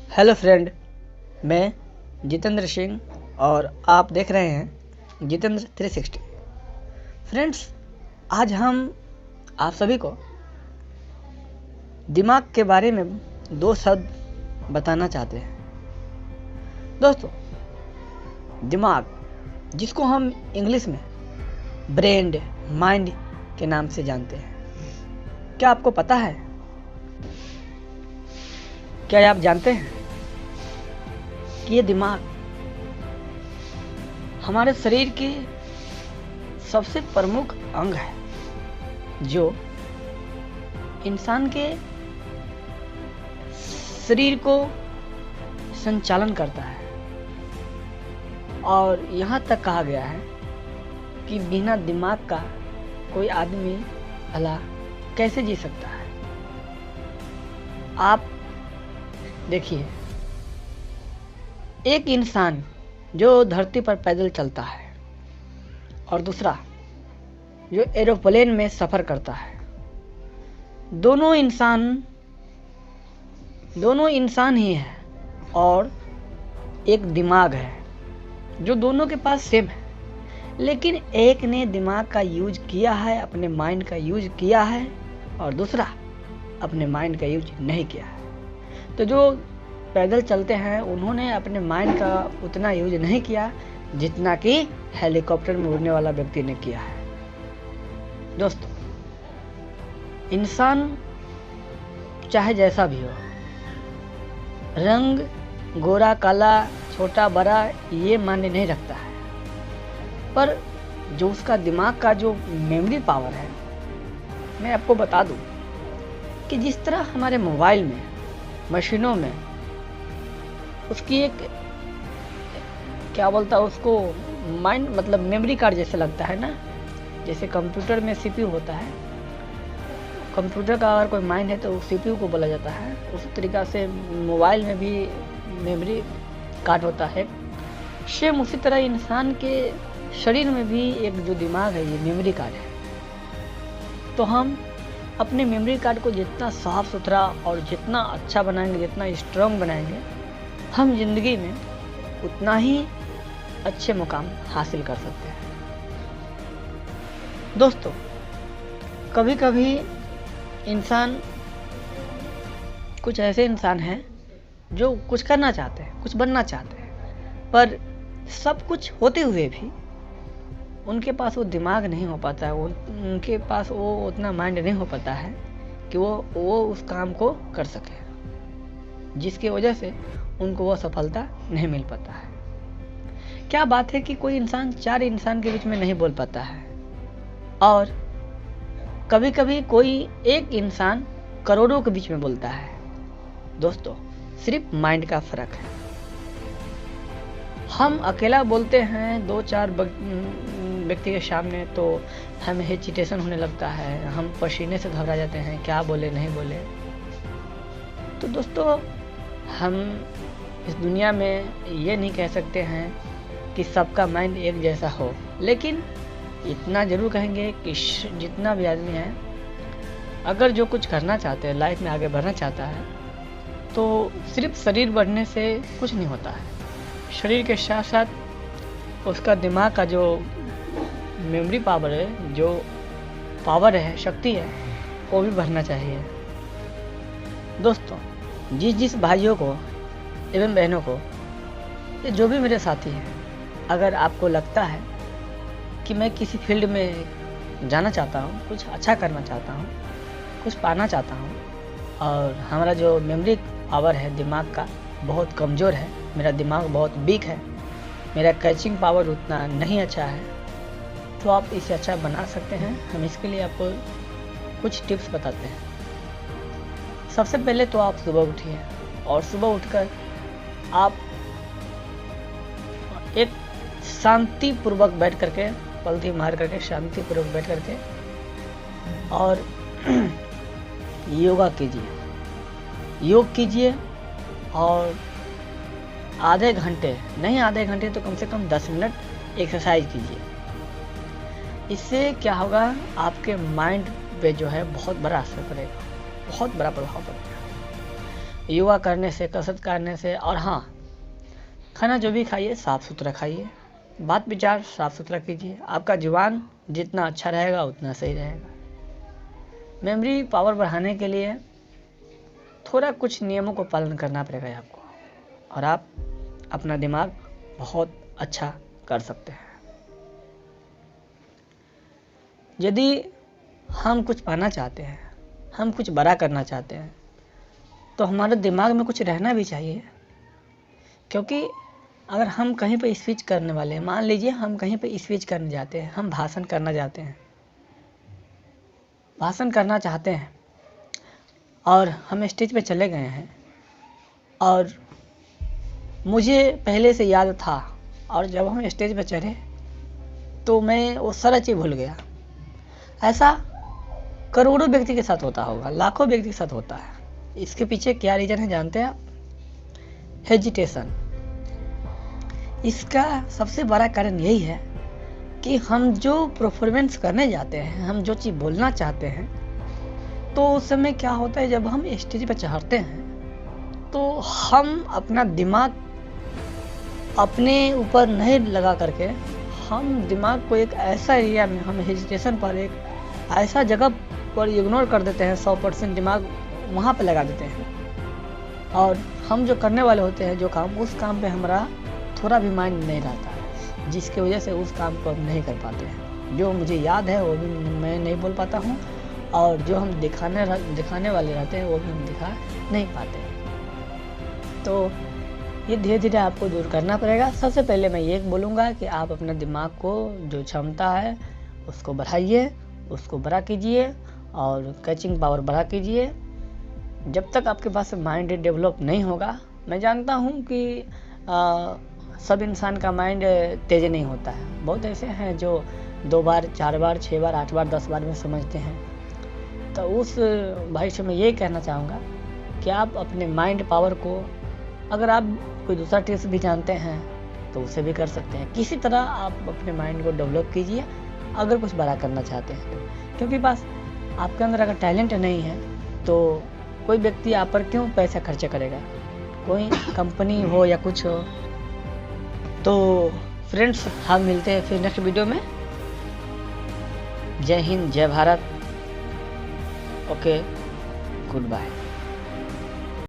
Hello friend, मैं जितेंद्र सिंह और आप देख रहे हैं जितेंद्र 360। फ्रेंड्स, आज हम आप सभी को दिमाग के बारे में 2 शब्द बताना चाहते हैं। दोस्तों, दिमाग, जिसको हम इंग्लिश में ब्रेन, माइंड के नाम से जानते हैं, क्या आपको पता है? क्या आप जानते हैं कि ये दिमाग हमारे शरीर के सबसे प्रमुख अंग है, जो इंसान के शरीर को संचालन करता है। और यहाँ तक कहा गया है कि बिना दिमाग का कोई आदमी भला कैसे जी सकता है। आप देखिए, एक इंसान जो धरती पर पैदल चलता है और दूसरा जो एरोप्लेन में सफ़र करता है, दोनों इंसान ही है और एक दिमाग है जो दोनों के पास सेम है, लेकिन एक ने दिमाग का यूज किया है, अपने माइंड का यूज किया है, और दूसरा अपने माइंड का यूज नहीं किया है। तो जो पैदल चलते हैं उन्होंने अपने माइंड का उतना यूज नहीं किया जितना कि हेलीकॉप्टर में उड़ने वाला व्यक्ति ने किया है। दोस्तों, इंसान चाहे जैसा भी हो, रंग गोरा काला, छोटा बड़ा, ये मायने नहीं रखता है, पर जो उसका दिमाग का जो मेमोरी पावर है, मैं आपको बता दूं कि जिस तरह हमारे मोबाइल में, मशीनों में उसकी एक क्या बोलता है उसको, माइंड मतलब मेमोरी कार्ड जैसे लगता है ना। जैसे कंप्यूटर में सीपीयू होता है, कंप्यूटर का अगर कोई माइंड है तो सीपीयू को बोला जाता है। उसी तरीक़ा से मोबाइल में भी मेमोरी कार्ड होता है। सेम उसी तरह इंसान के शरीर में भी एक जो दिमाग है, ये मेमोरी कार्ड है। तो हम अपने मेमोरी कार्ड को जितना साफ सुथरा और जितना अच्छा बनाएंगे, जितना स्ट्रांग बनाएंगे, हम जिंदगी में उतना ही अच्छे मुकाम हासिल कर सकते हैं। दोस्तों, कभी कभी इंसान, कुछ ऐसे इंसान हैं जो कुछ करना चाहते हैं, कुछ बनना चाहते हैं, पर सब कुछ होते हुए भी उनके पास वो दिमाग नहीं हो पाता है, उनके पास वो उतना माइंड नहीं हो पाता है कि वो उस काम को कर सके, जिसकी वजह से उनको वो सफलता नहीं मिल पाता है। क्या बात है कि कोई इंसान 4 इंसान के बीच में नहीं बोल पाता है, और कभी कभी कोई एक इंसान करोड़ों के बीच में बोलता है। दोस्तों, सिर्फ माइंड का फर्क है। हम अकेला बोलते हैं 2-4 व्यक्ति के सामने तो हमें हेजिटेशन होने लगता है, हम पसीने से घबरा जाते हैं, क्या बोले नहीं बोले। तो दोस्तों, हम इस दुनिया में ये नहीं कह सकते हैं कि सबका माइंड एक जैसा हो, लेकिन इतना ज़रूर कहेंगे कि जितना भी आदमी है, अगर जो कुछ करना चाहते हैं, लाइफ में आगे बढ़ना चाहता है, तो सिर्फ शरीर बढ़ने से कुछ नहीं होता है। शरीर के साथ साथ उसका दिमाग का जो मेमोरी पावर है, जो पावर है, शक्ति है, वो भी बढ़ना चाहिए। दोस्तों, जिस भाइयों को एवं बहनों को, ये जो भी मेरे साथी हैं, अगर आपको लगता है कि मैं किसी फील्ड में जाना चाहता हूँ, कुछ अच्छा करना चाहता हूँ, कुछ पाना चाहता हूँ, और हमारा जो मेमोरी पावर है दिमाग का बहुत कमज़ोर है, मेरा दिमाग बहुत वीक है, मेरा कैचिंग पावर उतना नहीं अच्छा है, तो आप इसे अच्छा बना सकते हैं। हम इसके लिए आपको कुछ टिप्स बताते हैं। सबसे पहले तो आप सुबह उठिए, और सुबह उठकर आप एक शांतिपूर्वक बैठ करके, पलथी मार करके शांतिपूर्वक बैठ करके और योगा कीजिए। योग कीजिए और आधे घंटे तो कम से कम 10 मिनट एक्सरसाइज कीजिए। इससे क्या होगा, आपके माइंड पे जो है बहुत बड़ा असर पड़ेगा, बहुत बड़ा प्रभाव पड़ेगा। योगा करने से, कसरत करने से। और हाँ, खाना जो भी खाइए साफ़ सुथरा खाइए, बात विचार साफ़ सुथरा कीजिए। आपका जुबान जितना अच्छा रहेगा उतना सही रहेगा। मेमोरी पावर बढ़ाने के लिए थोड़ा कुछ नियमों को पालन करना पड़ेगा आपको, और आप अपना दिमाग बहुत अच्छा कर सकते हैं। यदि हम कुछ पाना चाहते हैं, हम कुछ बड़ा करना चाहते हैं, तो हमारे दिमाग में कुछ रहना भी चाहिए। क्योंकि अगर हम कहीं पे स्पीच करने वाले हैं, मान लीजिए हम कहीं पे स्पीच करने जाते हैं, हम भाषण करना चाहते हैं, भाषण करना चाहते हैं और हम स्टेज पे चले गए हैं, और मुझे पहले से याद था, और जब हम स्टेज पे चढ़े तो मैं वो सारा चीज़ भूल गया। ऐसा करोड़ों व्यक्ति के साथ होता होगा, लाखों व्यक्ति के साथ होता है। इसके पीछे क्या रीज़न है जानते हैं आप? हेजिटेशन। इसका सबसे बड़ा कारण यही है कि हम जो परफॉर्मेंस करने जाते हैं, हम जो चीज़ बोलना चाहते हैं, तो उस समय क्या होता है, जब हम स्टेज पर चढ़ते हैं तो हम अपना दिमाग अपने ऊपर नहीं लगा करके, हम दिमाग को एक ऐसा एरिया में, हम हेजिटेशन पर एक ऐसा जगह पर इग्नोर कर देते हैं, 100% दिमाग वहाँ पे लगा देते हैं। और हम जो करने वाले होते हैं जो काम, उस काम पे हमारा थोड़ा भी माइंड नहीं रहता है, जिसकी वजह से उस काम को हम नहीं कर पाते हैं। जो मुझे याद है वो भी मैं नहीं बोल पाता हूँ, और जो हम दिखाने वाले रहते हैं वो भी हम दिखा नहीं पाते हैं। तो ये धीरे धीरे आपको दूर करना पड़ेगा। सबसे पहले मैं ये बोलूँगा कि आप अपने दिमाग को जो क्षमता है उसको बढ़ाइए, उसको बड़ा कीजिए, और कैचिंग पावर बढ़ा कीजिए। जब तक आपके पास माइंड डेवलप नहीं होगा, मैं जानता हूँ कि सब इंसान का माइंड तेज नहीं होता है। बहुत ऐसे हैं जो 2 बार, 4 बार, 6 बार, 8 बार, 10 बार में समझते हैं। तो उस भाई से मैं ये कहना चाहूँगा कि आप अपने माइंड पावर को, अगर आप कोई दूसरा टिप्स भी जानते हैं तो उसे भी कर सकते हैं। किसी तरह आप अपने माइंड को डेवलप कीजिए अगर कुछ बड़ा करना चाहते हैं तो। क्योंकि बस आपके अंदर अगर टैलेंट नहीं है तो कोई व्यक्ति आप पर क्यों पैसा खर्चा करेगा, कोई कंपनी हो या कुछ हो। तो फ्रेंड्स, हम मिलते हैं फिर नेक्स्ट वीडियो में। जय हिंद, जय भारत। Okay, good bye.